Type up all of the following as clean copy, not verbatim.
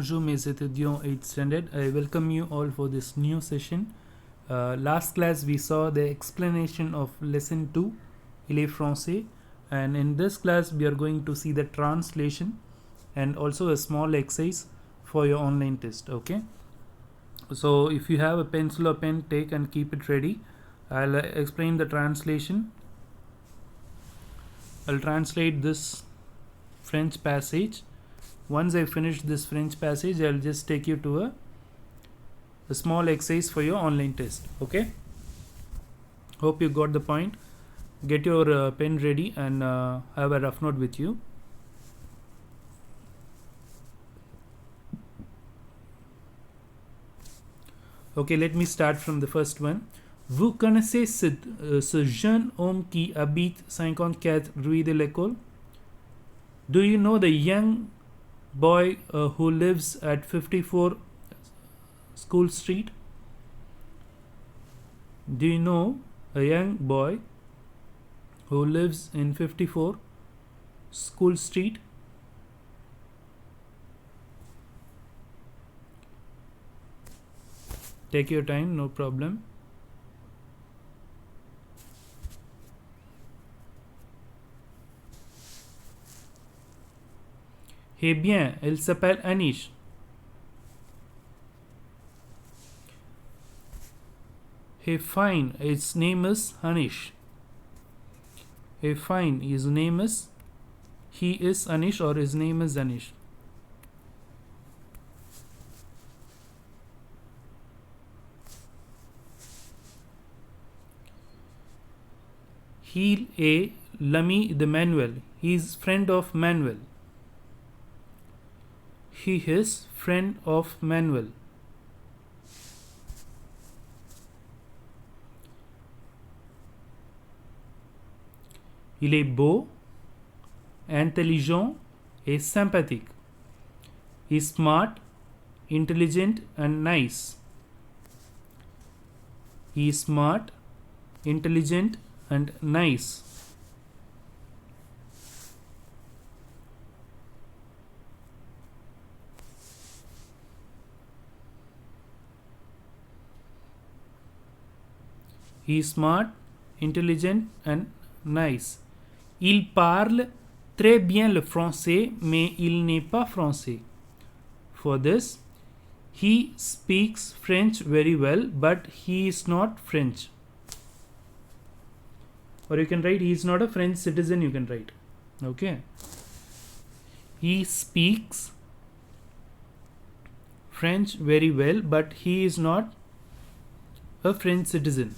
Bonjour mes étudiants 8th standard. I welcome you all for this new session. Last class we saw the explanation of lesson 2, Il est français, and in this class we are going to see the translation and also a small exercise for your online test. Okay, so if you have a pencil or pen, take and keep it ready. I'll explain the translation. I'll translate this French passage. Once I finish this French passage, I'll just take you to a small exercise for your online test. Okay, hope you got the point. Get your pen ready and have a rough note with you. Okay, let me start from the first one. Vous connaissez ce jeune homme qui habite 54 rue de l'École? Do you know the young boy who lives at 54 School Street? Do you know a young boy who lives in 54 School Street? Take your time, no problem. Eh bien, elle s'appelle Anish. Hey, fine, its name is Anish. Hey, fine, his name is, he is Anish or his name is Anish. He est l'ami de Manuel. He is friend of Manuel. He is friend of Manuel. Il est beau, intelligent et sympathique. He is smart, intelligent and nice. He is smart, intelligent and nice. He is smart, intelligent and nice. Il parle très bien le français, mais il n'est pas français. For this, he speaks French very well, but he is not French. Or you can write, he is not a French citizen, you can write. Okay. He speaks French very well, but he is not a French citizen.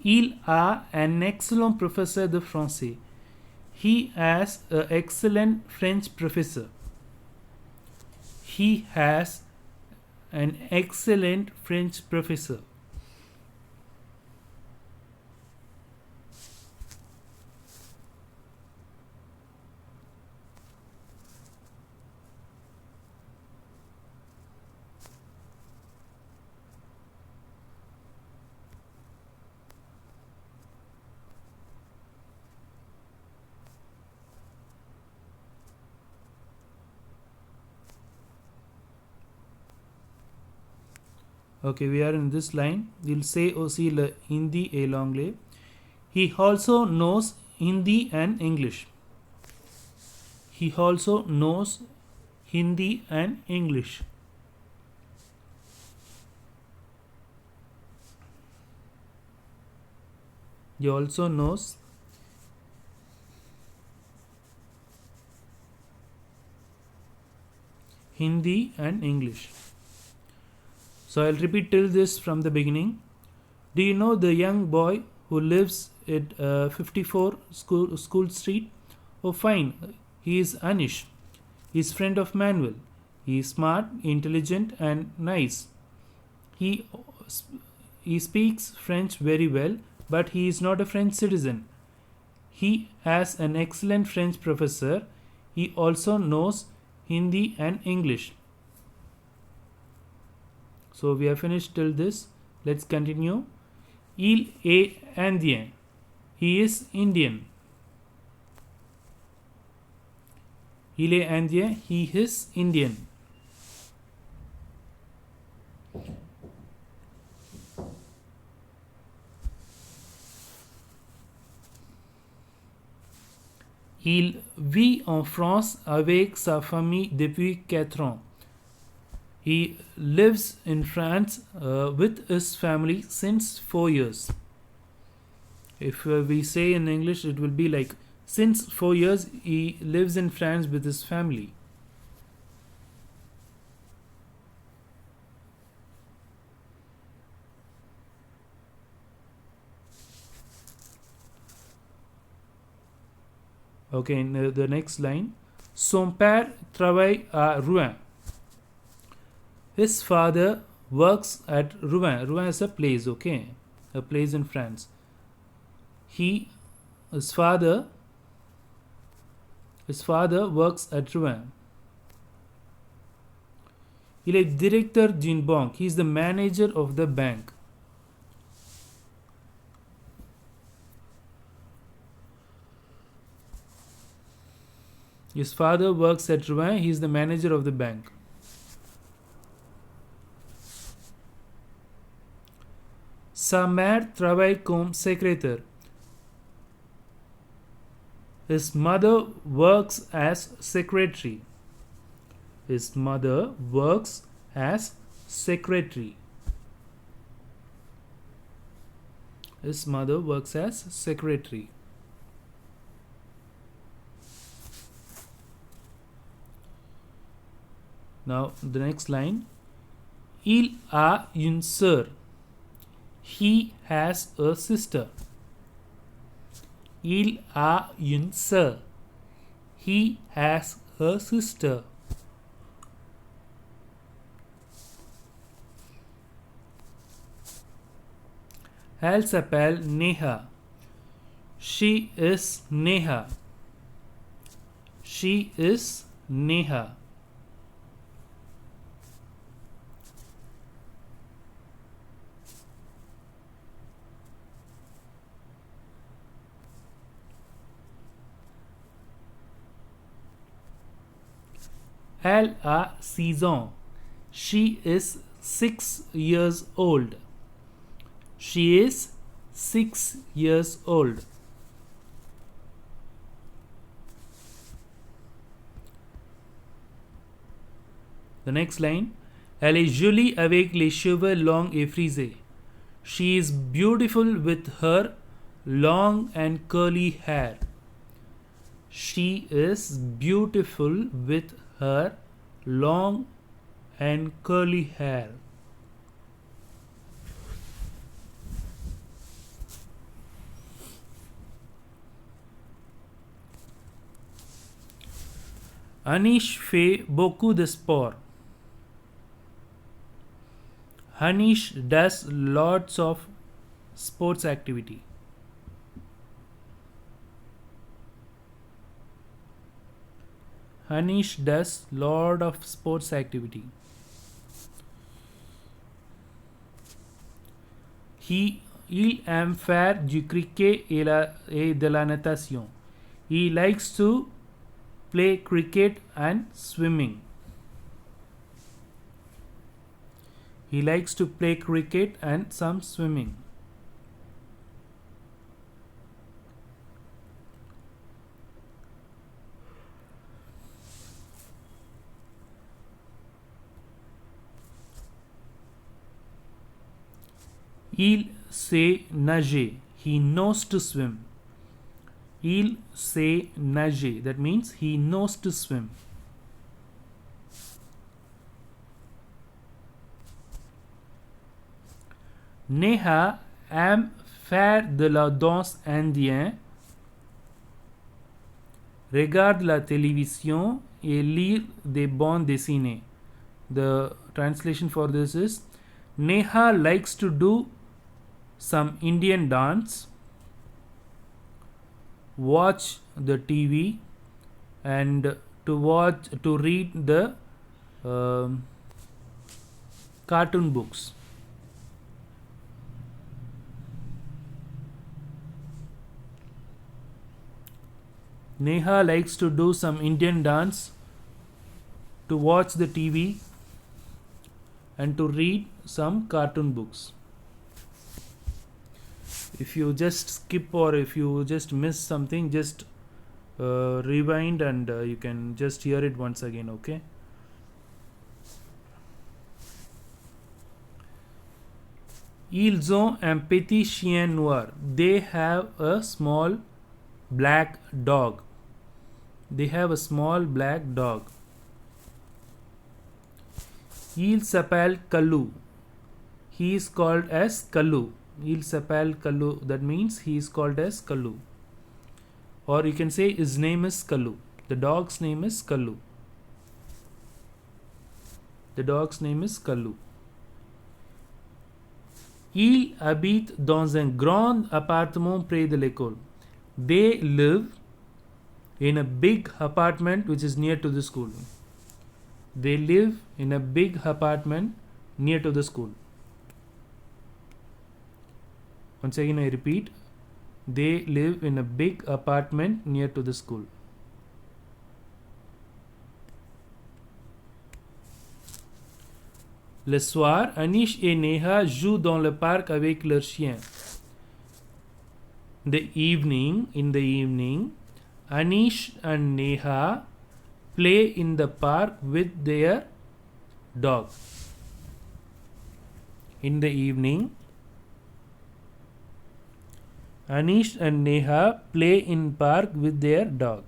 Il a un excellent professeur de français. He has an excellent French professor. He has an excellent French professor. Okay, we are in this line. You'll say aussi le Hindi et l'anglais. He also knows Hindi and English. He also knows Hindi and English. He also knows Hindi and English. So I'll repeat till this from the beginning. Do you know the young boy who lives at 54 School Street? Oh, fine. He is Anish. He is friend of Manuel. He is smart, intelligent, and nice. He speaks French very well, but he is not a French citizen. He has an excellent French professor. He also knows Hindi and English. So we have finished till this. Let's continue. Il est indien. He is Indian. Il est indien. He is Indian. Il vit en France avec sa famille depuis 4 ans. He lives in France with his family since 4 years. If we say in English, it will be like, since 4 years he lives in France with his family. Okay, in the next line. Son père travaille à Rouen. His father works at Rouen. Rouen is a place, okay? A place in France. His father works at Rouen. Il est directeur d'une banque. He is the manager of the bank. His father works at Rouen. He is the manager of the bank. Sa mère travaille comme secrétaire. His mother works as secretary. His mother works as secretary. His mother works as secretary. Now the next line. Il a une sœur. He has a sister. Il a une sœur. He has a sister. Elle s'appelle Neha. She is Neha. She is Neha. Elle a 6 ans. She is 6 years old. She is 6 years old. The next line. Elle est jolie avec les cheveux longs et frisés. She is beautiful with her long and curly hair. She is beautiful with her long and curly hair. Anish fait beaucoup de sport. Anish does lots of sports activity. Anish does lot of sports activity. Il aime faire du cricket et de la natation. He likes to play cricket and swimming. He likes to play cricket and some swimming. Il sait nager. He knows to swim. Il sait nager. That means he knows to swim. Neha aime faire de la danse indienne, regarde la télévision et lire des bandes dessinées. The translation for this is Neha likes to do some Indian dance, watch the TV, and to read the cartoon books. Neha likes to do some Indian dance, to watch the TV, and to read some cartoon books. If you just skip or if you just miss something, just rewind and you can just hear it once again, okay? Ils ont un petit chien noir. They have a small black dog. They have a small black dog. Il s'appelle Kallu. He is called as Kallu. Il s'appelle Kallu. That means he is called as Kallu. Or you can say his name is Kallu. The dog's name is Kallu. The dog's name is Kallu. Il habite dans un grand appartement près de l'école. They live in a big apartment which is near to the school. They live in a big apartment near to the school. Once again I repeat, they live in a big apartment near to the school. Le soir, Anish et Neha jouent dans le parc avec leurs chiens. In the evening, Anish and Neha play in the park with their dog. In the evening, Anish and Neha play in park with their dog.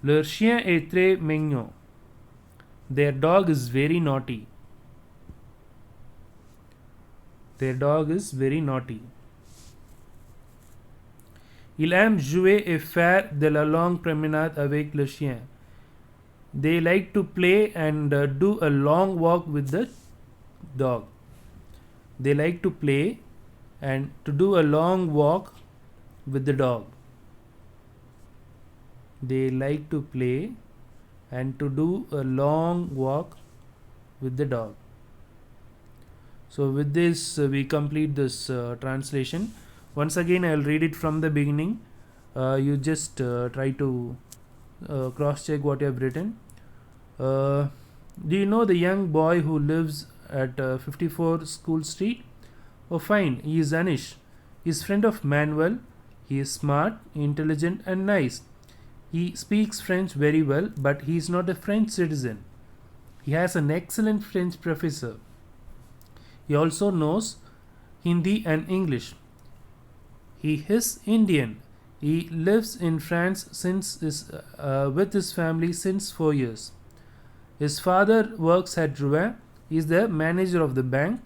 Leur chien est très mignon. Their dog is very naughty. Their dog is very naughty. Il aime jouer et faire de la longue promenade avec le chien. They like to play and do a long walk with the dog. They like to play and to do a long walk with the dog. They like to play and to do a long walk with the dog. So with this we complete this translation. Once again I'll read it from the beginning. You just try to cross check what you have written. Do you know the young boy who lives at 54 School Street? Oh fine, he is Anish. He is friend of Manuel. He is smart, intelligent and nice. He speaks French very well, but he is not a French citizen. He has an excellent French professor. He also knows Hindi and English. He is Indian. He lives in France with his family since 4 years. His father works at Rouen. He is the manager of the bank.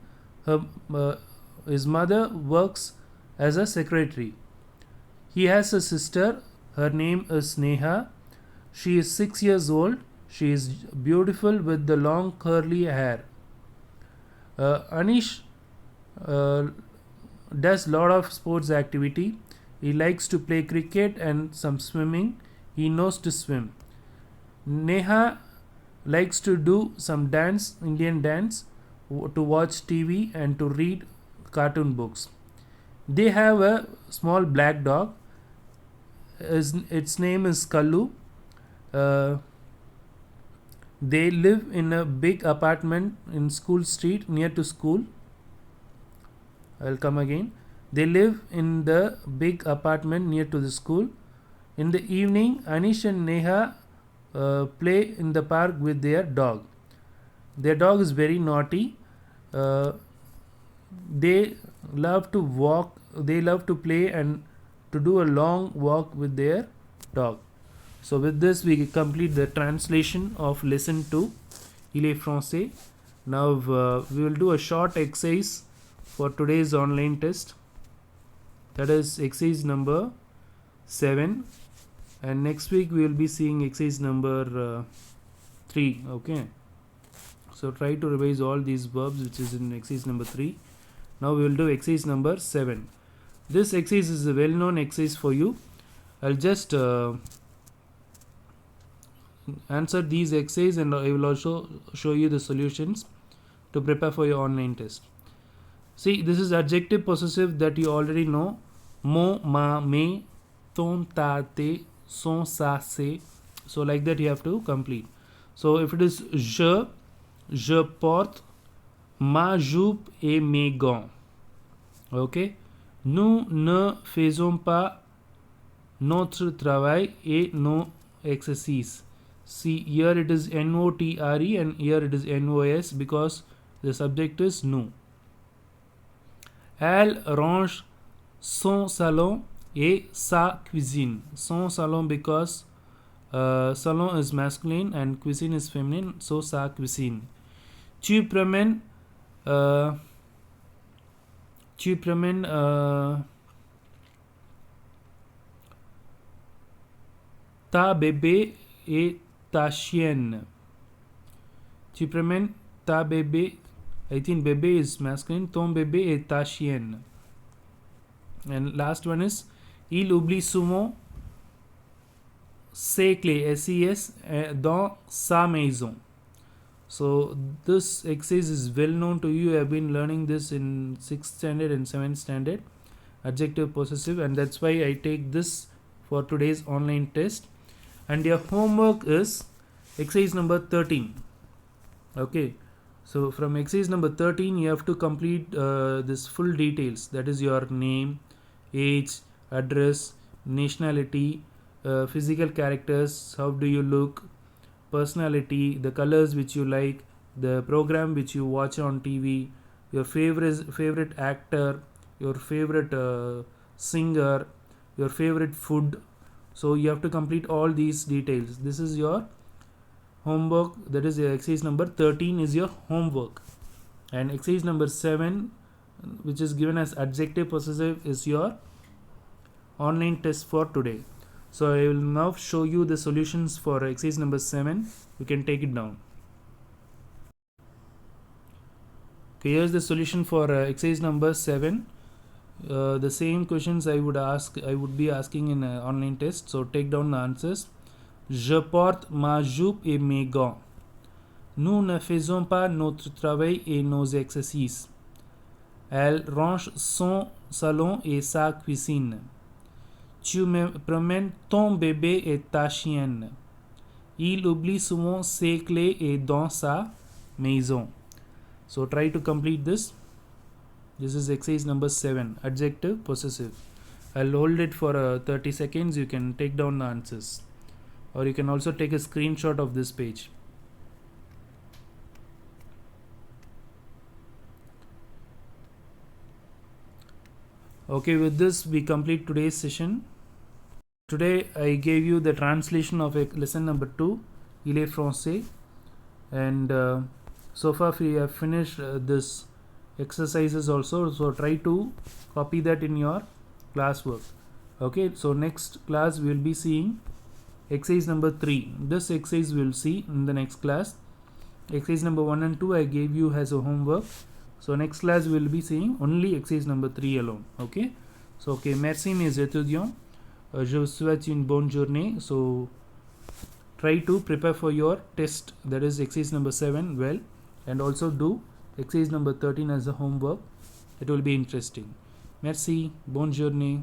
His mother works as a secretary. He has a sister. Her name is Neha. She is 6 years old. She is beautiful with the long curly hair. Anish does lot of sports activity. He likes to play cricket and some swimming. He knows to swim. Neha likes to do some dance, Indian dance, to watch TV and to read cartoon books. They have a small black dog. Its name is Kallu. They live in a big apartment in School Street near to school. I'll come again. They live in the big apartment near to the school. In the evening, Anish and Neha play in the park with their dog. Their dog is very naughty. They love to walk. They love to play and to do a long walk with their dog. So with this we complete the translation of lesson 2 Il est français. Now we will do a short exercise for today's online test. That is exercise number 7, and next week we will be seeing exercise number 3. Okay, so try to revise all these verbs which is in exercise number 3. Now we will do exercise number 7. This exercise is a well-known exercise for you. I'll just answer these exercises, and I will also show you the solutions to prepare for your online test. See, this is adjective possessive that you already know. Mon, ma, me, ton, ta, te, son, sa, se. So like that you have to complete. So if it is je porte ma jupe et mes gants. Okay. Nous ne faisons pas notre travail et nos exercices. See, here it is NOTRE and here it is NOS because the subject is nous. Elle range son salon et sa cuisine. Son salon because salon is masculine and cuisine is feminine, so sa cuisine. Tu promènes ta bébé et ta chienne. Tu promènes ta bébé. I think bébé is masculine. Ton bébé et ta chienne. And last one is il oublie souvent ses clés, SES, dans sa maison. So this exercise is well known to you. I have been learning this in 6th standard and 7th standard, adjective possessive, and that's why I take this for today's online test. And your homework is exercise number 13. Okay, so from exercise number 13 you have to complete this full details, that is your name, age, address, nationality, physical characters, how do you look, personality, the colors which you like, the program which you watch on TV, your favorite actor, your favorite singer, your favorite food. So you have to complete all these details. This is your homework, that is exercise number 13 is your homework. And exercise number 7, which is given as adjective possessive, is your online test for today. So I will now show you the solutions for exercise number 7. You can take it down. Okay, here's the solution for exercise number 7. The same questions I would be asking in an online test. So take down the answers. Je porte ma jupe et mes gants. Nous ne faisons pas notre travail et nos exercices. Elle range son salon et sa cuisine. Tu me promènes ton bébé et ta chienne. Il oublie souvent ses clés et dans sa maison. So try to complete this. This is exercise number 7, adjective possessive. I'll hold it for 30 seconds. You can take down the answers. Or you can also take a screenshot of this page. Okay, with this we complete today's session. Today I gave you the translation of lesson number 2, Il est français, and so far we have finished this exercises also, so try to copy that in your classwork. Okay, so next class we will be seeing exercise number 3. This exercise we will see in the next class. Exercise number 1 and 2 I gave you as a homework. So next class we will be seeing only exercise number 3 alone. Okay, so okay, merci mes étudiants. Je vous souhaite une bonne journée. So try to prepare for your test, that is exercise number 7 well, and also do exercise number 13 as a homework. It will be interesting. Merci, bonne journée.